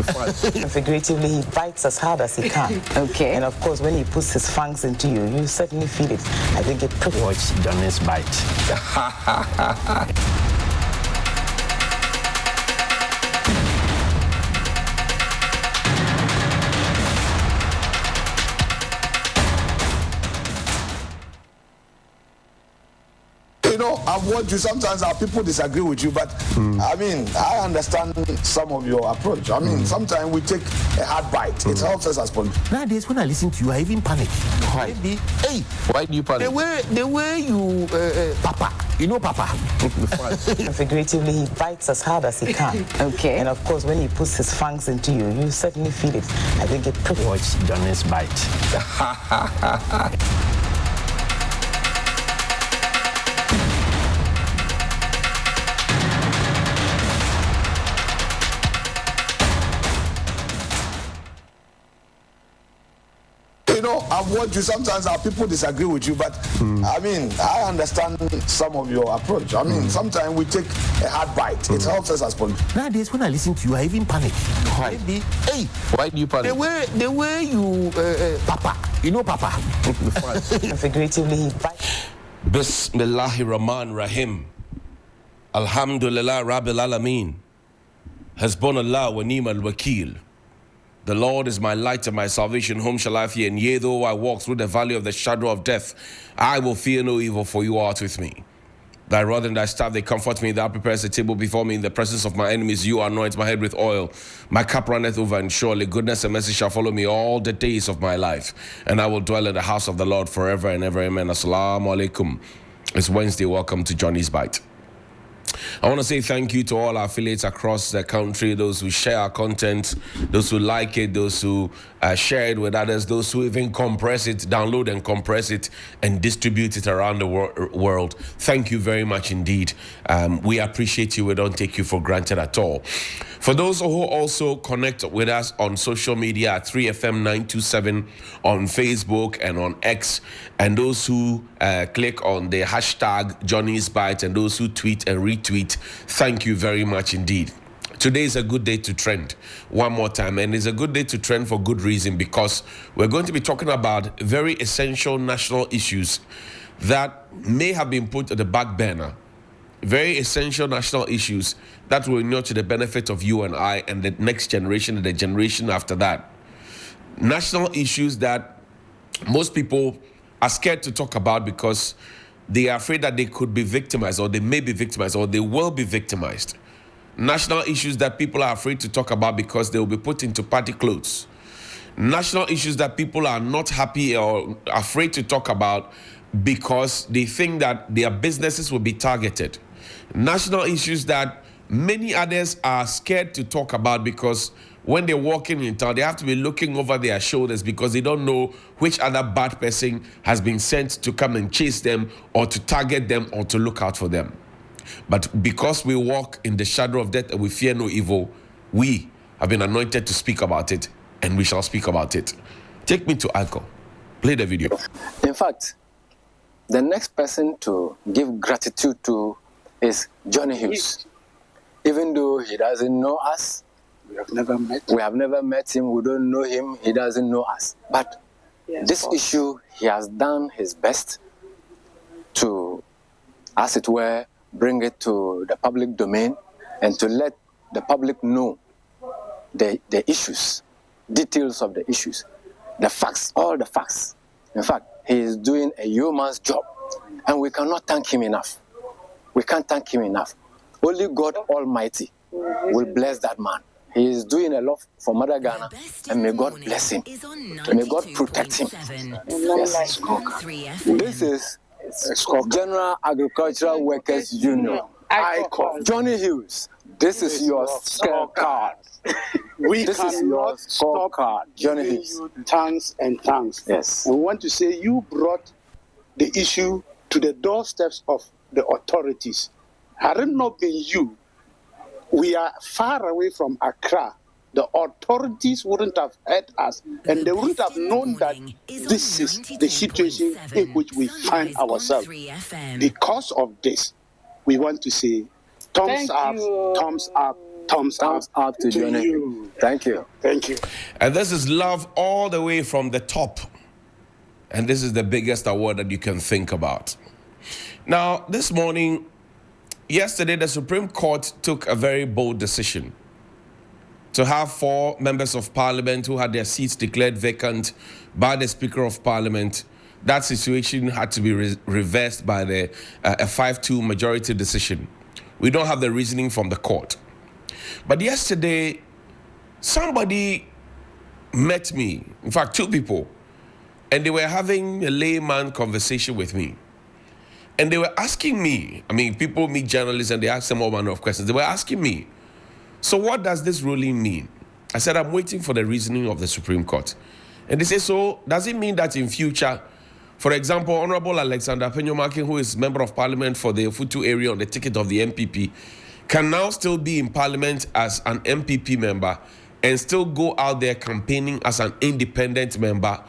Figuratively, he bites as hard as he can. Okay. And of course, when he puts his fangs into you, you certainly feel it. I think it pretty. Watch Johnny's bite. You know, I've watched you. Sometimes our people disagree with you, but I mean, I understand some of your approach. I mean, sometimes we take a hard bite. It helps us as politicians. Nowadays, when I listen to you, I even panic. Why? Hey, Why do you panic? the way you, Papa, you know Papa. Figuratively, he bites as hard as he can. Okay. And of course, when he puts his fangs into you, you certainly feel it. I think it pretty. Watch Johnny's bite. You know, I've watched you. Sometimes our people disagree with you, but I mean, I understand some of your approach. I mean, sometimes we take a hard bite. It helps us as politicians. Nowadays, when I listen to you, I even panic. Why? Hey, Why do you panic? the way you, Papa, you know Papa. Figuratively, he bites. Bismillahir Rahman Rahim. Alhamdulillah Rabbil Alameen. Hasbunallah wa ni'mal wakil. The Lord is my light and my salvation. Whom shall I fear? And yea, though I walk through the valley of the shadow of death, I will fear no evil, for you art with me. Thy rod and thy staff, they comfort me. Thou preparest a table before me in the presence of my enemies. You anoint my head with oil. My cup runneth over, and surely goodness and mercy shall follow me all the days of my life. And I will dwell in the house of the Lord forever and ever. Amen. Assalamu alaikum. It's Wednesday. Welcome to Johnny's Bite. I want to say thank you to all our affiliates across the country, those who share our content, those who like it, those who share it with others, those who even compress it, download and compress it and distribute it around the world. Thank you very much indeed. We appreciate you. We don't take you for granted at all. For those who also connect with us on social media at 3FM927 on Facebook and on X, and those who click on the hashtag Johnny's Bite, and those who tweet and retweet, thank you very much indeed. Today is a good day to trend one more time, and it's a good day to trend for good reason, because we're going to be talking about very essential national issues that may have been put at the back burner. Very essential national issues that will not to the benefit of you and I and the next generation and the generation after that. National issues that most people are scared to talk about because they are afraid that they could be victimized, or they may be victimized, or they will be victimized. National issues that people are afraid to talk about because they will be put into party clothes. National issues that people are not happy or afraid to talk about because they think that their businesses will be targeted. National issues that many others are scared to talk about because when they're walking in town, they have to be looking over their shoulders because they don't know which other bad person has been sent to come and chase them or to target them or to look out for them. But because we walk in the shadow of death and we fear no evil, we have been anointed to speak about it, and we shall speak about it. Take me to Alco. Play the video. In fact, the next person to give gratitude to is Johnnie Hughes. Even though he doesn't know us, we have never met him, we don't know him, he doesn't know us. But this issue, he has done his best to, as it were, bring it to the public domain and to let the public know the issues, details of the issues, the facts, all the facts. In fact, he is doing a yeoman's job, and we cannot thank him enough. We can't thank him enough. Only God Almighty will bless that man. He is doing a lot for Mother Ghana, and may God bless him. May God protect him. Yes. This is General Agricultural Workers Union. Johnnie Hughes, this is your scorecard. This is your scorecard, Johnnie Hughes. Thanks and thanks. Yes. And we want to say you brought the issue to the doorsteps of the authorities. Had it not been you, we are far away from Accra. The authorities wouldn't have heard us, and they wouldn't have known that this is the situation in which we find ourselves. Because of this, we want to say thumbs up Thumbs up to Johnny. you. Thank you. Thank you. And this is love all the way from the top. And this is the biggest award that you can think about. Now, this morning, yesterday, the Supreme Court took a very bold decision to have 4 members of parliament who had their seats declared vacant by the Speaker of Parliament. That situation had to be reversed by a 5-2 majority decision. We don't have the reasoning from the court. But yesterday, somebody met me, in fact, 2 people, and they were having a layman conversation with me. And they were asking me, I mean, people meet journalists and they ask them all manner of questions. They were asking me, so what does this ruling mean? I said, I'm waiting for the reasoning of the Supreme Court. And they say, so does it mean that in future, for example, Honorable Alexander Penyomaki, who is Member of Parliament for the Futu area on the ticket of the MPP, can now still be in Parliament as an MPP member and still go out there campaigning as an independent member,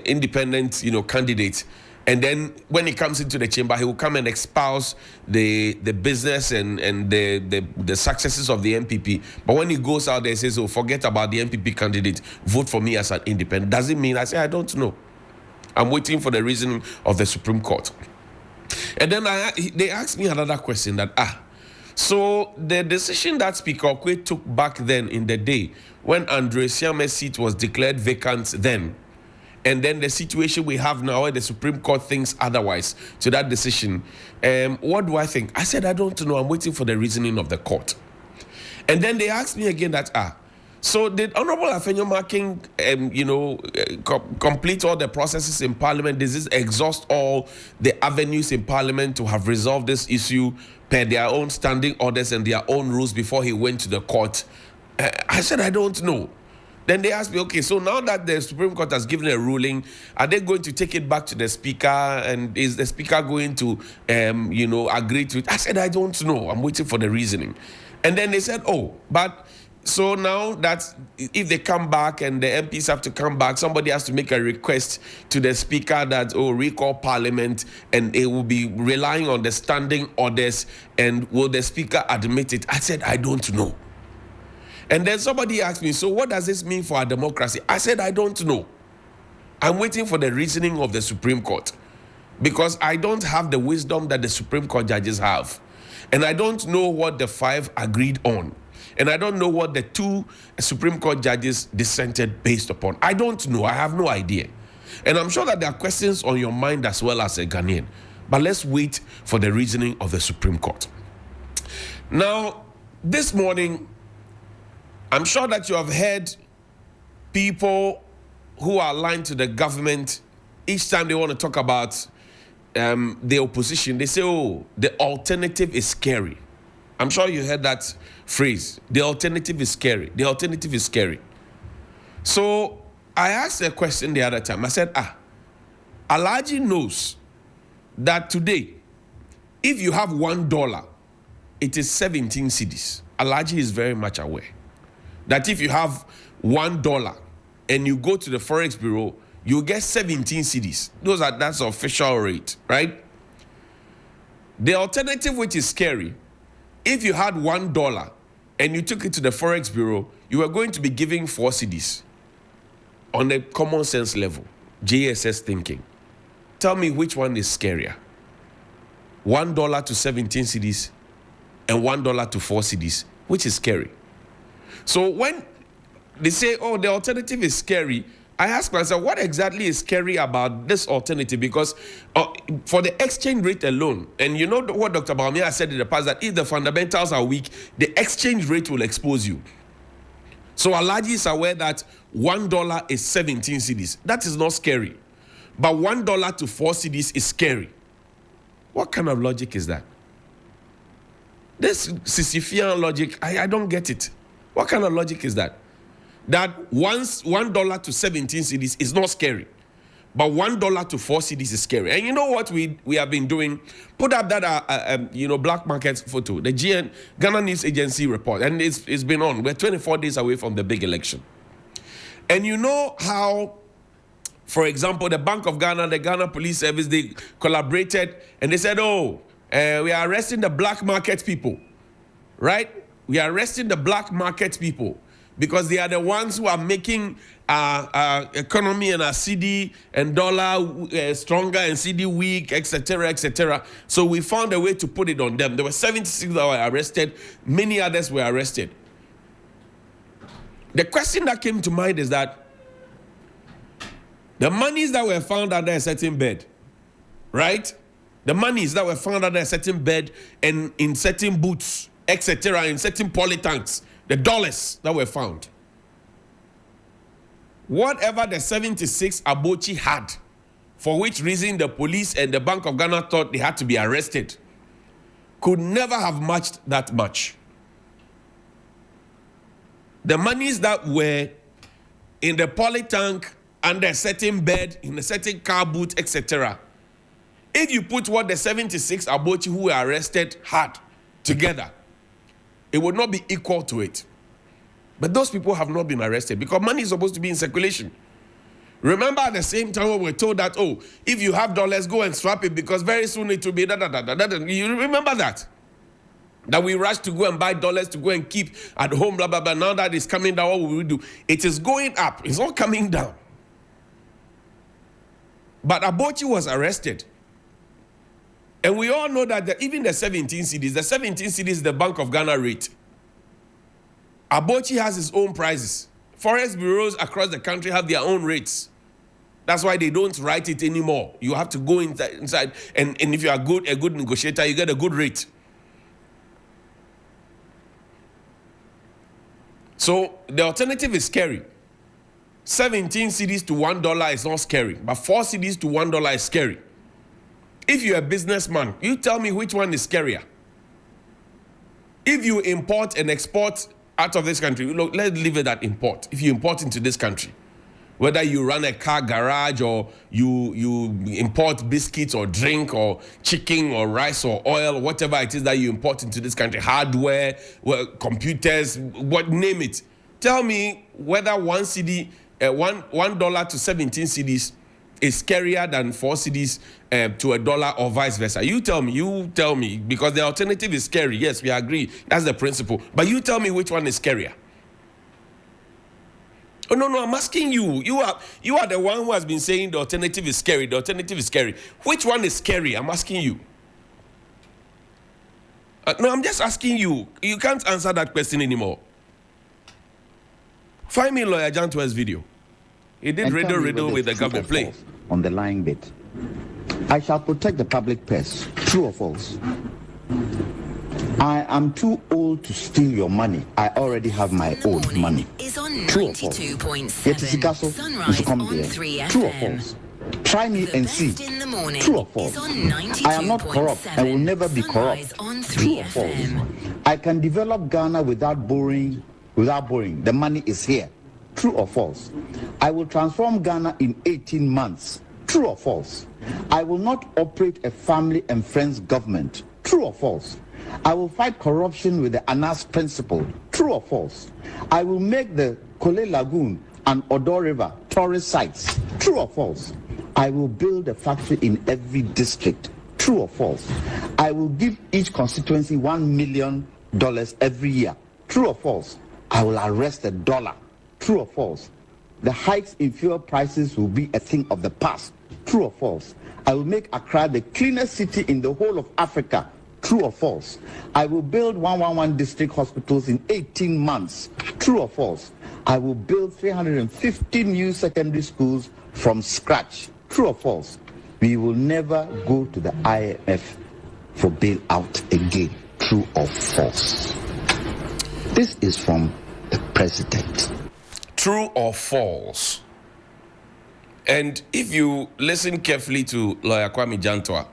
independent, candidate. And then when he comes into the chamber, he will come and espouse the business and the successes of the MPP. But when he goes out there, he says, oh, forget about the MPP candidate, vote for me as an independent. Does it mean? I say, I don't know. I'm waiting for the reasoning of the Supreme Court. And then they asked me another question that, so the decision that Speaker Okwe took back then in the day when Andre Siame's seat was declared vacant then, and then the situation we have now where the Supreme Court thinks otherwise to that decision, what do I think? I said, I don't know. I'm waiting for the reasoning of the court. And then they asked me again that, so did Honorable Afenyomakin, complete all the processes in Parliament? Does this exhaust all the avenues in Parliament to have resolved this issue per their own standing orders and their own rules before he went to the court? I said, I don't know. Then they asked me, okay, so now that the Supreme Court has given a ruling, are they going to take it back to the Speaker? And is the Speaker going to, agree to it? I said, I don't know. I'm waiting for the reasoning. And then they said, oh, but so now that if they come back and the MPs have to come back, somebody has to make a request to the Speaker that, recall Parliament, and it will be relying on the standing orders, and will the Speaker admit it? I said, I don't know. And then somebody asked me, so what does this mean for our democracy? I said, I don't know. I'm waiting for the reasoning of the Supreme Court, because I don't have the wisdom that the Supreme Court judges have. And I don't know what the 5 agreed on. And I don't know what the 2 Supreme Court judges dissented based upon. I don't know. I have no idea. And I'm sure that there are questions on your mind as well as a Ghanaian. But let's wait for the reasoning of the Supreme Court. Now, this morning, I'm sure that you have heard people who are aligned to the government, each time they want to talk about the opposition, they say, oh, the alternative is scary. I'm sure you heard that phrase. The alternative is scary. The alternative is scary. So I asked a question the other time. I said, Alhaji knows that today, if you have $1, it is 17 cedis. Alhaji is very much aware that if you have $1 and you go to the Forex Bureau, you get 17 cedis. That's the official rate, right? The alternative, which is scary, if you had $1 and you took it to the Forex Bureau, you were going to be giving 4 cedis on a common sense level, JSS thinking. Tell me which one is scarier. $1 to 17 cedis and $1 to 4 cedis, which is scary? So when they say, oh, the alternative is scary, I ask myself, what exactly is scary about this alternative? Because for the exchange rate alone, and you know what Dr. Baumia said in the past, that if the fundamentals are weak, the exchange rate will expose you. So Alhaji is aware that $1 is 17 cedis. That is not scary. But $1 to 4 cedis is scary. What kind of logic is that? This Sisyphean logic, I don't get it. What kind of logic is that? That once $1 to 17 cedis is not scary, but $1 to 4 cedis is scary. And you know what we have been doing? Put up that black market photo, the Ghana News Agency report, and it's been on. We're 24 days away from the big election. And you know how, for example, the Bank of Ghana, the Ghana Police Service, they collaborated and they said, we are arresting the black market people, right? We are arresting the black market people because they are the ones who are making our economy and our CD and dollar stronger and CD weak, etc., etc. So we found a way to put it on them. There were 76 that were arrested. Many others were arrested. The question that came to mind is that the monies that were found under a certain bed, right? The monies that were found under a certain bed and in certain boots, etc., in certain polytanks, the dollars that were found. Whatever the 76 Abochi had, for which reason the police and the Bank of Ghana thought they had to be arrested, could never have matched that much. The monies that were in the polytank under a certain bed, in a certain car boot, etc., if you put what the 76 Abochi who were arrested had together, it would not be equal to it. But those people have not been arrested because money is supposed to be in circulation. Remember at the same time when we were told that, oh, if you have dollars, go and swap it because very soon it will be da. You remember that? That we rushed to go and buy dollars to go and keep at home, blah, blah, blah. Now that it's coming down, what will we do? It is going up. It's not coming down. But Abochi was arrested. And we all know that even the 17 cedis is the Bank of Ghana rate. Abochi has his own prices. Forest bureaus across the country have their own rates. That's why they don't write it anymore. You have to go inside and if you are a good negotiator, you get a good rate. So the alternative is scary. 17 cedis to $1 is not scary, but 4 cedis to $1 is scary. If you're a businessman, you tell me which one is scarier. If you import and export out of this country, look, let's leave it at import. If you import into this country, whether you run a car garage or you import biscuits or drink or chicken or rice or oil, whatever it is that you import into this country, hardware, computers, name it. Tell me whether $1 to 17 cedis is scarier than 4 cedis to $1 or vice versa. You tell me, because the alternative is scary. Yes, we agree. That's the principle. But you tell me which one is scarier. Oh, no, I'm asking you. You are the one who has been saying the alternative is scary. The alternative is scary. Which one is scary? I'm asking you. No, I'm just asking you. You can't answer that question anymore. Find me Lawyer Jantua's video. He did riddle with the government. Play. On the lying bit. I shall protect the public purse. True or false? I am too old to steal your money. I already have my own money. True or false? Yet is Sunrise come there. True or false? Try me and see. True or false? I am not corrupt. I will never be corrupt. True or false? I can develop Ghana without borrowing. The money is here. True or false? I will transform Ghana in 18 months. True or false? I will not operate a family and friends government. True or false? I will fight corruption with the Anas principle. True or false? I will make the Kole Lagoon and Odo River tourist sites. True or false? I will build a factory in every district. True or false? I will give each constituency $1 million every year. True or false? I will arrest the dollar. True or false? The hikes in fuel prices will be a thing of the past. True or false? I will make Accra the cleanest city in the whole of Africa. True or false? I will build 111 district hospitals in 18 months. True or false? I will build 350 new secondary schools from scratch. True or false? We will never go to the IMF for bailout again. True or false? This is from the president. True or false? And if you listen carefully to Lawyer Kwame Jantua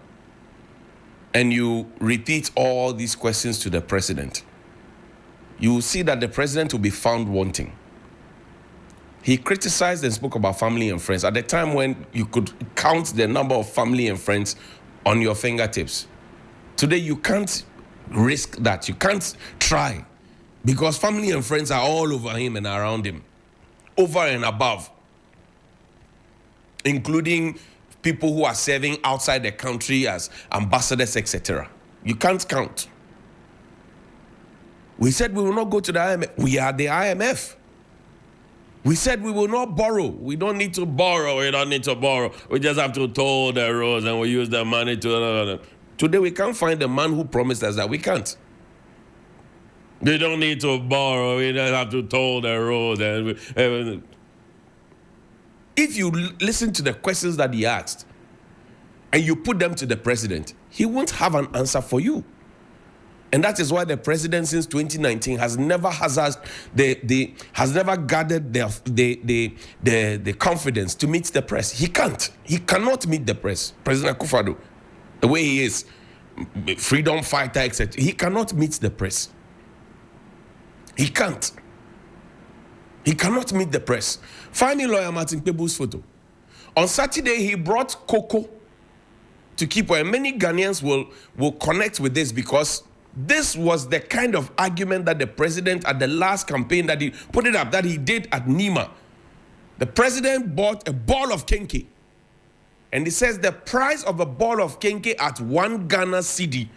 and you repeat all these questions to the president, you will see that the president will be found wanting. He criticized and spoke about family and friends at the time when you could count the number of family and friends on your fingertips. Today, you can't risk that. You can't try because family and friends are all over him and around him, over and above, including people who are serving outside the country as ambassadors, etc. You can't count. We said we will not go to the IMF. We are the IMF. We said we will not borrow. We don't need to borrow. We don't need to borrow. We just have to toll the roads and we use the money to... Today we can't find the man who promised us that. We can't. We don't need to borrow. We don't have to toll the roads. If you listen to the questions that he asked and you put them to the president, he won't have an answer for you. And that is why the president since 2019 has never has never gathered the confidence to meet the press. He can't. He cannot meet the press. President Akufo-Addo, the way he is, freedom fighter, etc. He cannot meet the press. He can't. He cannot meet the press. Find me lawyer Martin Kpebu's photo. On Saturday, he brought cocoa to keep, and many Ghanaians will connect with this because this was the kind of argument that the president at the last campaign that he put it up, that he did at Nima. The president bought a ball of kenke. And he says the price of a ball of kenke at 1 Ghana cedi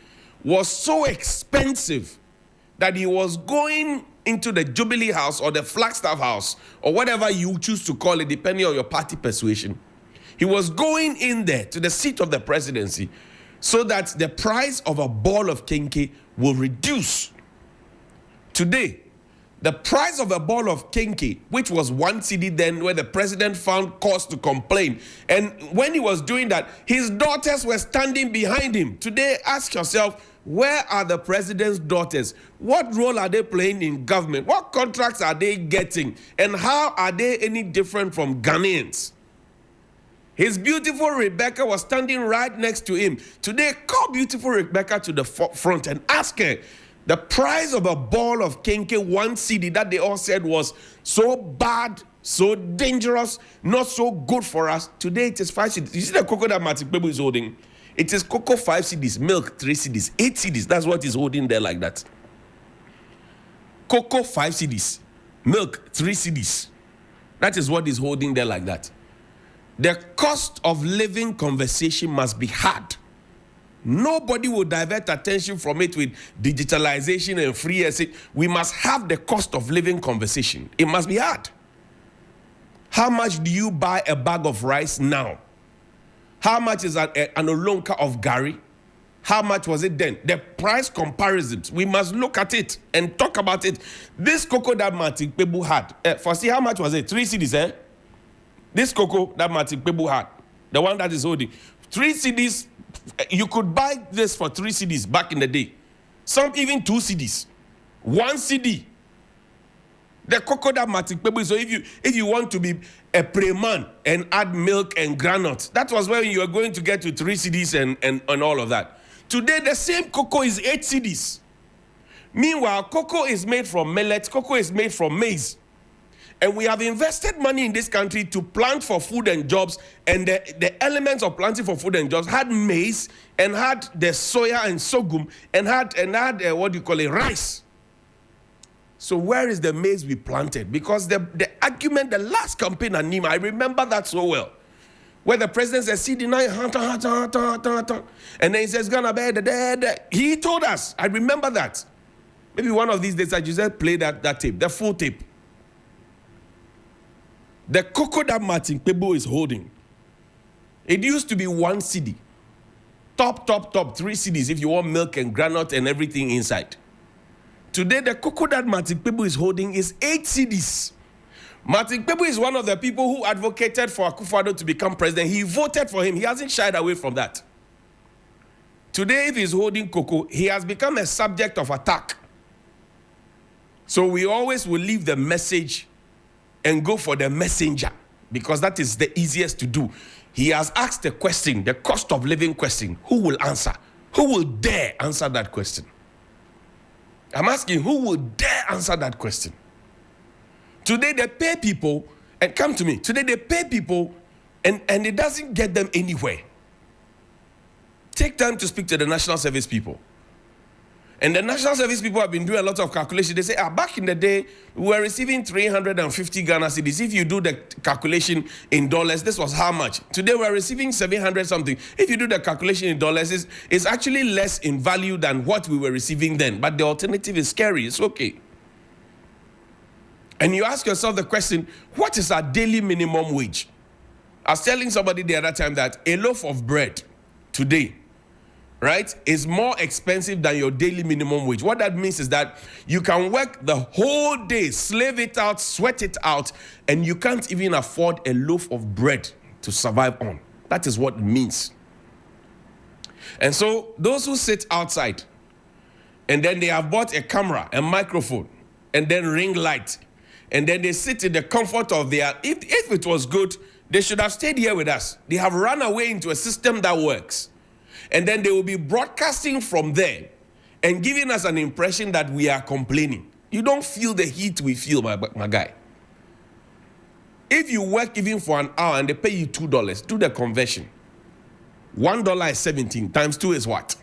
was so expensive that he was going into the Jubilee House or the Flagstaff House or whatever you choose to call it, depending on your party persuasion. He was going in there to the seat of the presidency so that the price of a ball of kenke will reduce. Today, the price of a ball of kenke, which was 1 cedi then, where the president found cause to complain, and when he was doing that, his daughters were standing behind him. Today, ask yourself, where are the president's daughters? What role are they playing in government? What contracts are they getting? And how are they any different from Ghanaians? His beautiful Rebecca was standing right next to him. Today, call beautiful Rebecca to the front and ask her the price of a ball of kenke, 1 cedi, that they all said was so bad, so dangerous, not so good for us. Today, it is 5 cedis. You see the cocoa that Martin Kpebu is holding? It is cocoa 5 cedis, milk 3 cedis, 8 cedis. That's what he's holding there like that. Cocoa 5 cedis, milk 3 cedis. That is what he's holding there like that. The cost of living conversation must be hard. Nobody will divert attention from it with digitalization and free essay. We must have the cost of living conversation. It must be hard. How much do you buy a bag of rice now? How much is an olonka of gari? How much was it then? The price comparisons. We must look at it and talk about it. This cocoa that Martin Kpebu had, for see how much was it? 3 cedis, eh? This cocoa that Martin Kpebu had, the one that is holding, 3 cedis, you could buy this for 3 cedis back in the day. Some even 2 cedis. 1 cedi. The cocoa that Martin Kpebu, so if you want to be a pre-man and add milk and granules, that was when you are going to get to 3 cedis and all of that. Today, the same cocoa is 8 cedis. Meanwhile, cocoa is made from millet, cocoa is made from maize. And we have invested money in this country to plant for food and jobs, and the elements of planting for food and jobs had maize and had the soya and sorghum and had what do you call it, rice. So where is the maize we planted? Because the argument, the last campaign at Nima, I remember that so well, where the president says, see the night, and then he says, gonna be the he told us, I remember that. Maybe one of these days I just play that tape, the full tape. The cocoa that Martin Kpebu is holding, it used to be 1 cedi. Top, 3 cedis if you want milk and granite and everything inside. Today, the cocoa that Martin Kpebu is holding is 8 cedis. Martin Kpebu is one of the people who advocated for Akufo-Addo to become president. He voted for him. He hasn't shied away from that. Today, if he's holding cocoa, he has become a subject of attack. So we always will leave the message and go for the messenger, because that is the easiest to do. He has asked the question, the cost of living question. Who will answer? Who will dare answer that question? I'm asking, who will dare answer that question? Today they pay people, and come to me, today they pay people and it doesn't get them anywhere. Take time to speak to the national service people. And the National Service people have been doing a lot of calculation. They say, back in the day, we were receiving 350 Ghana cedis. If you do the calculation in dollars, this was how much? Today, we're receiving 700 something. If you do the calculation in dollars, it's actually less in value than what we were receiving then. But the alternative is scary. It's okay. And you ask yourself the question, what is our daily minimum wage? I was telling somebody the other time that a loaf of bread today, right, is more expensive than your daily minimum wage. What that means is that you can work the whole day, slave it out, sweat it out, and you can't even afford a loaf of bread to survive on. That is what it means. And so those who sit outside and then they have bought a camera, a microphone, and then ring light, and then they sit in the comfort of their, if it was good, they should have stayed here with us. They have run away into a system that works. And then they will be broadcasting from there and giving us an impression that we are complaining. You don't feel the heat we feel, my guy. If you work even for an hour and they pay you $2, do the conversion. $1 is 17 times 2 is what?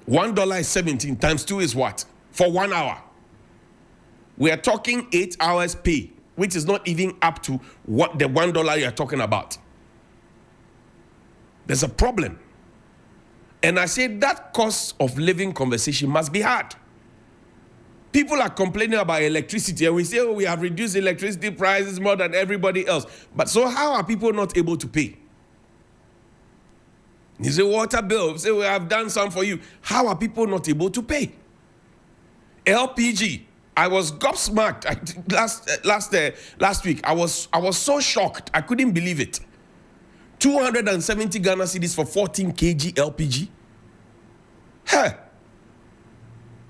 $1 is 17 times 2 is what? For 1 hour. We are talking 8 hours pay, which is not even up to what the $1 you are talking about. There's a problem. And I say that cost of living conversation must be hard. People are complaining about electricity and we say, oh, we have reduced electricity prices more than everybody else. But so how are people not able to pay? You say water bill, say we have done some for you. How are people not able to pay? LPG. I was gobsmacked last week. I was so shocked. I couldn't believe it. 270 Ghana cedis for 14 kg LPG. Hey,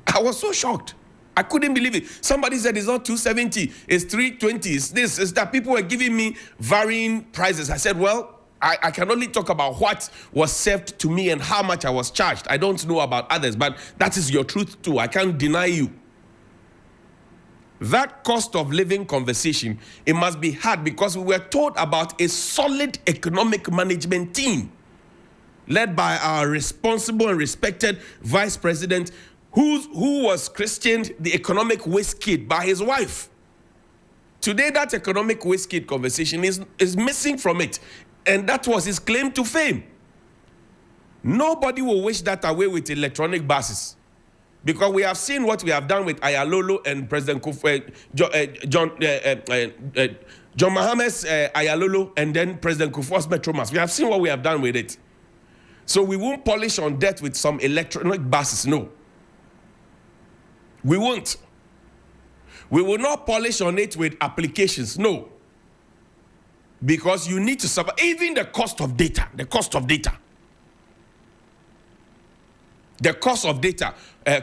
I was so shocked. I couldn't believe it. Somebody said it's not 270, it's 320. It's this, it's that. People were giving me varying prices. I said, well, I can only talk about what was served to me and how much I was charged. I don't know about others, but that is your truth too. I can't deny you. That cost of living conversation, it must be hard because we were told about a solid economic management team led by our responsible and respected vice president who was christened the economic whiz kid by his wife. Today, that economic whiz kid conversation is missing from it, and that was his claim to fame. Nobody will wish that away with electronic buses. Because we have seen what we have done with Ayalolo and President John Mahama's Ayalolo and then President Kufuor's Metromas. We have seen what we have done with it. So we won't polish on death with some electronic buses, no. We won't. We will not polish on it with applications, no. Because you need to survive. Even the cost of data, the cost of data,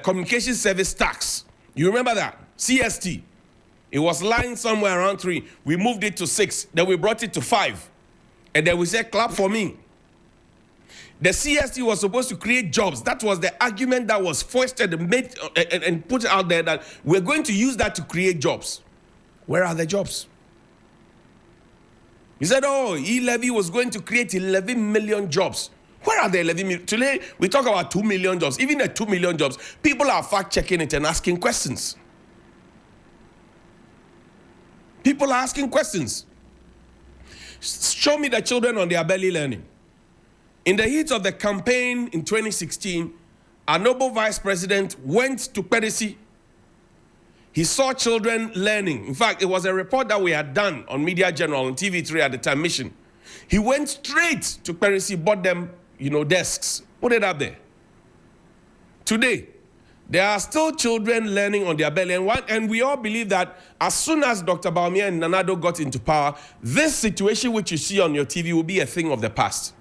communication service tax. You remember that? CST. It was lying somewhere around 3. We moved it to 6. Then we brought it to 5. And then we said, clap for me. The CST was supposed to create jobs. That was the argument that was foisted and made and put out there, that we're going to use that to create jobs. Where are the jobs? He said, oh, E-Levy was going to create 11 million jobs. Where are the 11 million? Today, we talk about 2 million jobs. Even the 2 million jobs, people are fact-checking it and asking questions. People are asking questions. Show me the children on their belly learning. In the heat of the campaign in 2016, our noble vice president went to Perisi. He saw children learning. In fact, it was a report that we had done on Media General on TV3 at the time, Mission. He went straight to Perisi, bought them, desks, put it up there. Today, there are still children learning on their belly. And we all believe that as soon as Dr. Bawumia and Nanado got into power, this situation which you see on your TV will be a thing of the past.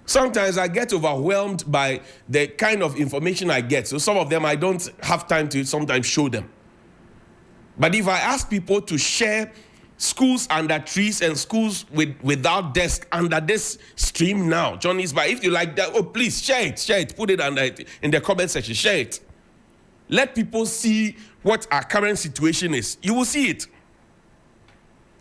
Sometimes I get overwhelmed by the kind of information I get. So some of them I don't have time to sometimes show them. But if I ask people to share schools under trees and schools without desk under this stream now, Johnny's, but if you like that, oh, please share it, put it under it in the comment section, share it. Let people see what our current situation is. You will see it.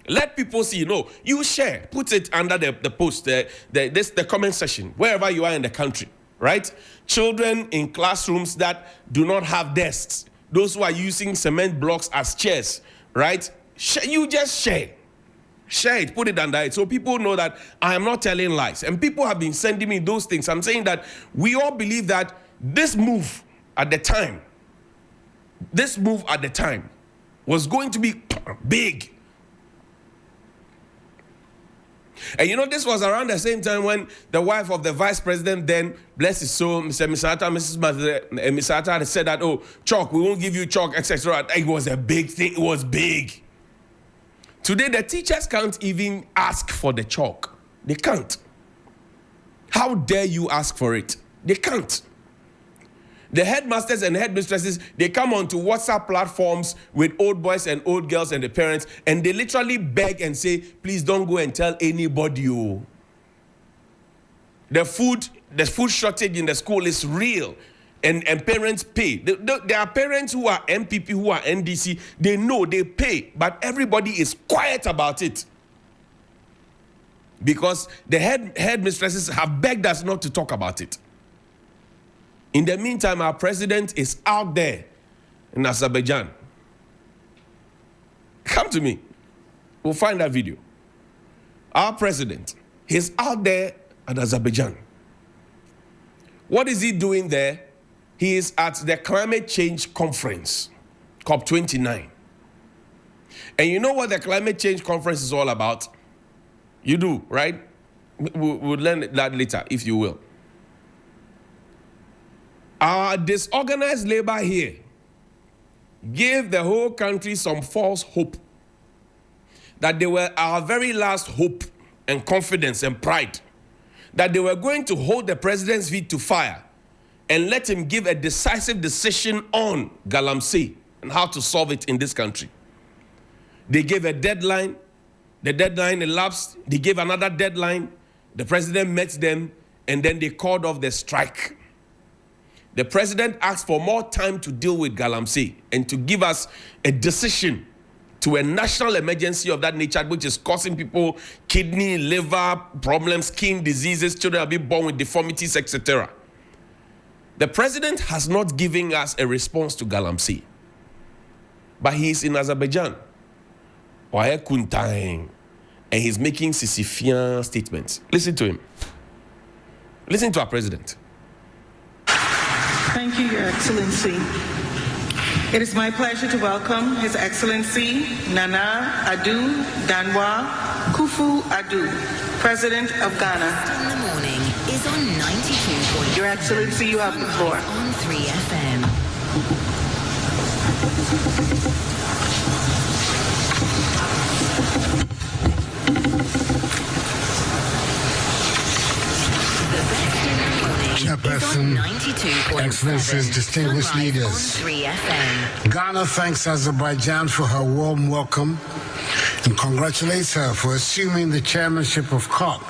Let people see. You share, put it under the post, the comment section, wherever you are in the country, right? Children in classrooms that do not have desks, those who are using cement blocks as chairs, right? You just share it, put it under it, so people know that I am not telling lies. And people have been sending me those things. I'm saying that we all believe that this move at the time was going to be big. And you know, this was around the same time when the wife of the vice president then, bless his soul, Mrs. Misata said that, oh, chalk, we won't give you chalk, etc. It was a big thing. It was big. Today, the teachers can't even ask for the chalk. They can't. How dare you ask for it? They can't. The headmasters and headmistresses, they come onto WhatsApp platforms with old boys and old girls and the parents, and they literally beg and say, please don't go and tell anybody. Oh. The food shortage in the school is real, and parents pay. There are parents who are MPP, who are NDC, they know, they pay, but everybody is quiet about it. Because the headmistresses have begged us not to talk about it. In the meantime, our president is out there in Azerbaijan. Come to me. We'll find that video. Our president, he's out there at Azerbaijan. What is he doing there? He is at the climate change conference, COP29. And you know what the climate change conference is all about? You do, right? We'll learn that later, if you will. Our disorganized labor here gave the whole country some false hope that they were our very last hope and confidence and pride, that they were going to hold the president's feet to fire and let him give a decisive decision on Galamsey and how to solve it in this country. They gave a deadline. The deadline elapsed. They gave another deadline. The president met them, and then they called off the strike. The president asked for more time to deal with Galamsey and to give us a decision to a national emergency of that nature, which is causing people kidney, liver problems, skin diseases, children are being born with deformities, etc. The president has not given us a response to Galamsey, but he is in Azerbaijan, and he's making Sisyphean statements. Listen to him. Listen to our president. Thank you, Your Excellency. It is my pleasure to welcome His Excellency Nana Addo Danwa Kufu-Addo, President of Ghana. In the morning is on 92. Your Excellency, you have the floor. On 3FM. Chairperson, Excellencies, distinguished leaders, Ghana thanks Azerbaijan for her warm welcome and congratulates her for assuming the chairmanship of COP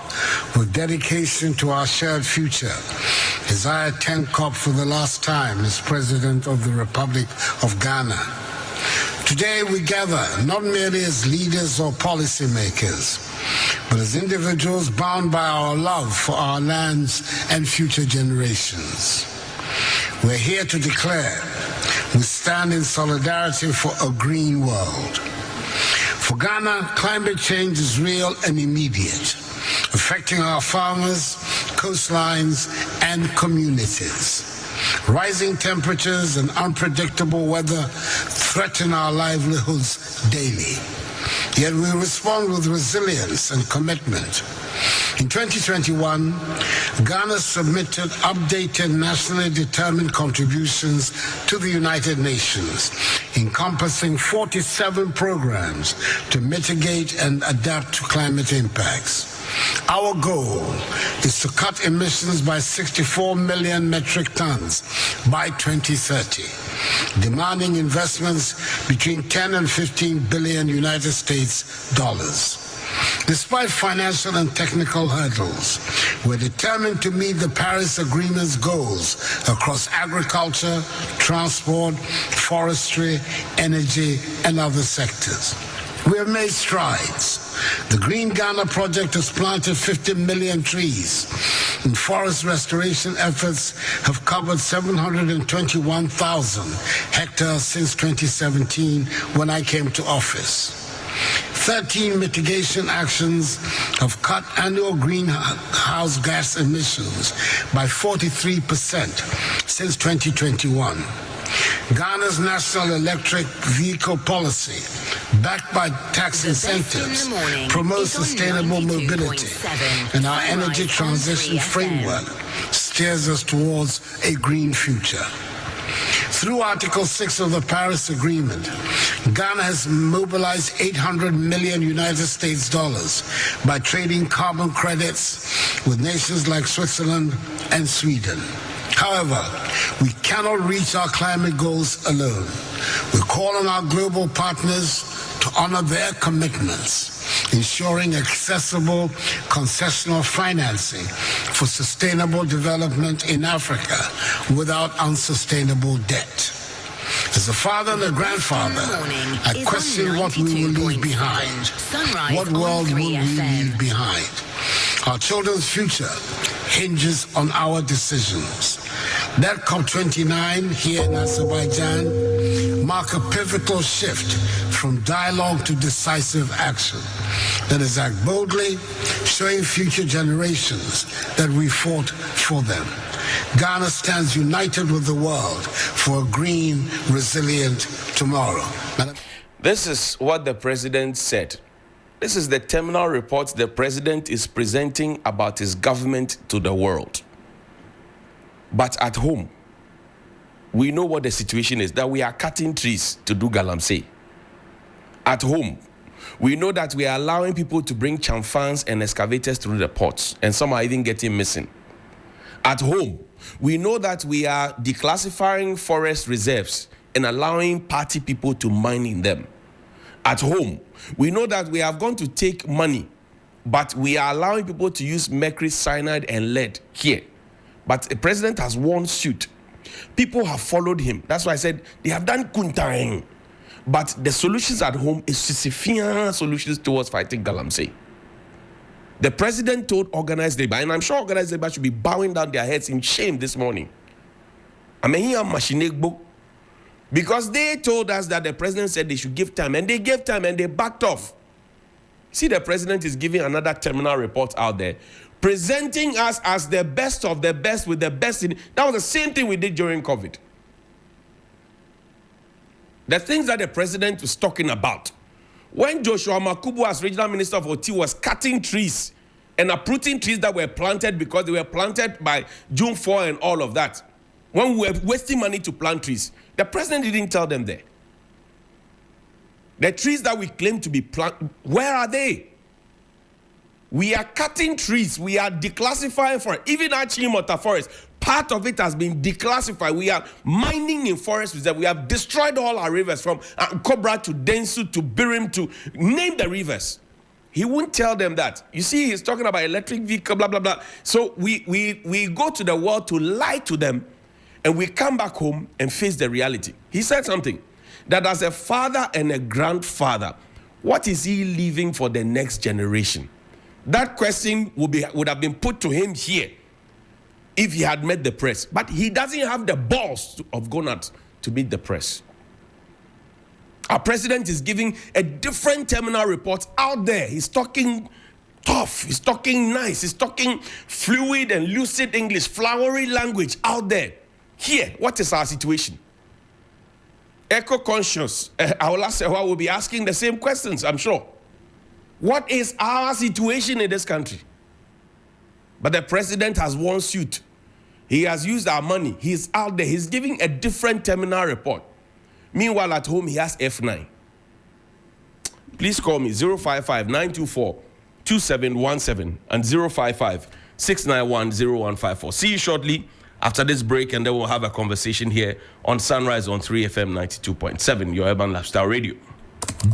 with dedication to our shared future. As I attend COP for the last time as President of the Republic of Ghana. Today we gather not merely as leaders or policymakers, but as individuals bound by our love for our lands and future generations. We're here to declare we stand in solidarity for a green world. For Ghana, climate change is real and immediate, affecting our farmers, coastlines, and communities. Rising temperatures and unpredictable weather threaten our livelihoods daily. Yet we respond with resilience and commitment. In 2021, Ghana submitted updated nationally determined contributions to the United Nations, encompassing 47 programs to mitigate and adapt to climate impacts. Our goal is to cut emissions by 64 million metric tons by 2030, demanding investments between 10 and 15 billion United States dollars. Despite financial and technical hurdles, we're determined to meet the Paris Agreement's goals across agriculture, transport, forestry, energy, and other sectors. We have made strides. The Green Ghana project has planted 50 million trees, and forest restoration efforts have covered 721,000 hectares since 2017 when I came to office. 13 mitigation actions have cut annual greenhouse gas emissions by 43% since 2021. Ghana's national electric vehicle policy, backed by tax incentives, promotes sustainable mobility, and our energy transition framework steers us towards a green future. Through Article 6 of the Paris Agreement, Ghana has mobilized $800 million United States dollars by trading carbon credits with nations like Switzerland and Sweden. However, we cannot reach our climate goals alone. We call on our global partners to honor their commitments, ensuring accessible concessional financing for sustainable development in Africa without unsustainable debt. As a father and a grandfather, I question what we will leave behind. What world will we leave behind? Our children's future hinges on our decisions. That COP29 here in Azerbaijan mark a pivotal shift from dialogue to decisive action. Let us act boldly, showing future generations that we fought for them. Ghana stands united with the world for a green, resilient tomorrow. This is what the president said. This is the terminal report the president is presenting about his government to the world. But at home, we know what the situation is, that we are cutting trees to do galamsey. At home, we know that we are allowing people to bring chamfans and excavators through the ports, and some are even getting missing. At home, we know that we are declassifying forest reserves and allowing party people to mine in them. At home, we know that we have gone to take money, but we are allowing people to use mercury, cyanide, and lead here. But the president has won suit. People have followed him. That's why I said they have done kuntain. But the solutions at home is Sisyphean solutions towards fighting galamsey. The president told organized labor, and I'm sure organized labor should be bowing down their heads in shame this morning. Because they told us that the president said they should give time, and they gave time and they backed off. See, the president is giving another terminal report out there, presenting us as the best of the best with the best in. That was the same thing we did during COVID. The things that the president was talking about. When Joshua Makubu, as regional minister of OT, was cutting trees and uprooting trees that were planted because they were planted by June 4 and all of that, when we were wasting money to plant trees, the president didn't tell them there. The trees that we claim to be planted, where are they? We are cutting trees. We are declassifying forest. Even our Chimota forest, part of it has been declassified. We are mining in forest reserve. We have destroyed all our rivers from Cobra to Densu to Birim to name the rivers. He won't tell them that. You see, he's talking about electric vehicle, blah, blah, blah. So we go to the world to lie to them, and we come back home and face the reality. He said something, that as a father and a grandfather, what is he leaving for the next generation? That question would have been put to him here if he had met the press. But he doesn't have the balls of going out to meet the press. Our president is giving a different terminal report out there. He's talking tough. He's talking nice. He's talking fluid and lucid English, flowery language out there. Here, what is our situation? Eco-conscious. Awolasewa will be asking the same questions, I'm sure. What is our situation in this country? But the president has won suit. He has used our money. He's out there. He's giving a different terminal report. Meanwhile, at home, he has F9. Please call me 055-924-2717 and 055-691-0154. See you shortly after this break, and then we'll have a conversation here on Sunrise on 3FM 92.7, your urban lifestyle radio.